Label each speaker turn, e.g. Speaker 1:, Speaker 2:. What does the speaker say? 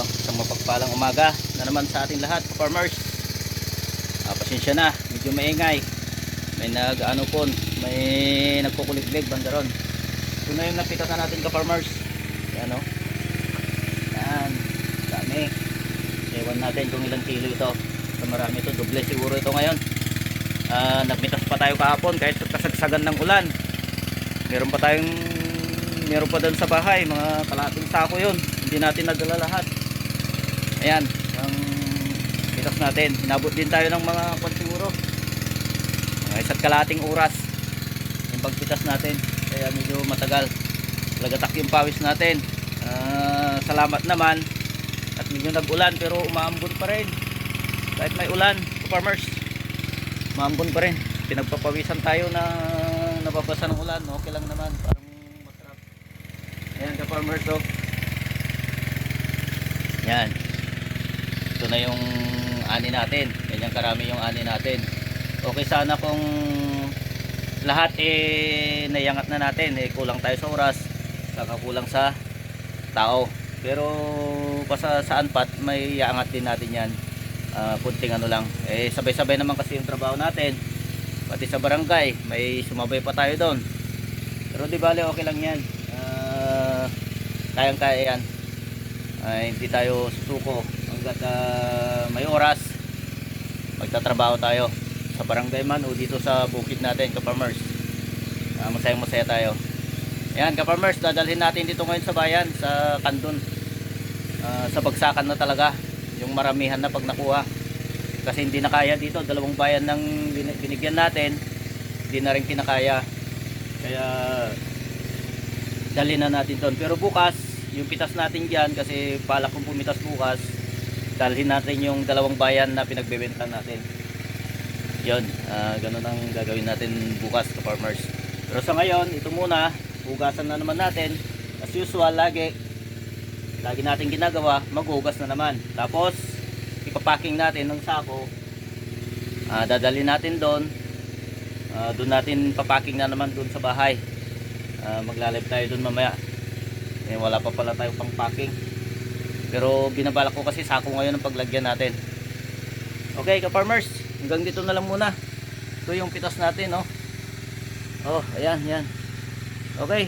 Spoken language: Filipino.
Speaker 1: Isang mapagpalang umaga na naman sa ating lahat, farmers. Pasensya na, medyo maingay. May may nagkukuliglig bandaron. Ito na yung napitasan natin ka-farmers. Yan o. Yan, dami. Ewan natin kung ilang kilo ito. So, marami ito, doble siguro ito ngayon. Nagmitas pa tayo kahapon kahit kasagsagan ng ulan. Meron pa doon sa bahay, mga kalating sako yun. Hindi natin nadala lahat. Ayan, ang mitas natin. Inabot din tayo ng mga siguro mga isa't kalating oras yung pagpitas natin. Kaya medyo matagal. Lagatak yung pawis natin. Salamat naman at medyo nag-ulan pero umaambon pa rin. Kahit may ulan, farmers, umaambon pa rin. Pinagpapawisan tayo na nababasa ng ulan. Okay lang naman, parang masarap. Ayan ka farmers, oh. Yan. Ito na yung ani natin. Ganyan karami yung ani natin. Okay sana kung lahat naiangat na natin. Kulang tayo sa oras, kakakulang sa tao. Pero saan pat may iangat din natin yan. Punting lang. Sabay-sabay naman kasi yung trabaho natin. Pati sa barangay, may sumabay pa tayo doon. Pero di bale, okay lang yan. Kayang-kaya yan. Hindi tayo susuko hanggat may oras. Magtatrabaho tayo sa barangay man o dito sa bukid natin, ka-farmers. Masayang-masaya tayo. Ayan, ka-farmers, dadalhin natin dito ngayon sa bayan, sa Kandun. Sa bagsakan na talaga, yung maramihan na pag nakuha. Kasi hindi na kaya dito, dalawang bayan ng binigyan natin, hindi na rin kinakaya. Kaya dalhin na natin doon. Pero bukas, yung pitas natin dyan, kasi balak kong pumitas bukas, dalhin natin yung dalawang bayan na pinagbebenta natin. Yun, ganun ang gagawin natin bukas, ka-farmers. Pero sa ngayon, ito muna, hugasan na naman natin. As usual, lagi natin ginagawa, maghugas na naman. Tapos ipapacking natin ng sako, dadalhin natin doon. Doon natin papacking na naman doon sa bahay. Magla-live tayo doon mamaya. Wala pa pala tayong pang packing, pero binabalak ko kasi sako ngayon ang paglagyan natin. Okay ka-farmers, hanggang dito na lang muna. Ito yung pitas natin, oh. Ayan. Okay.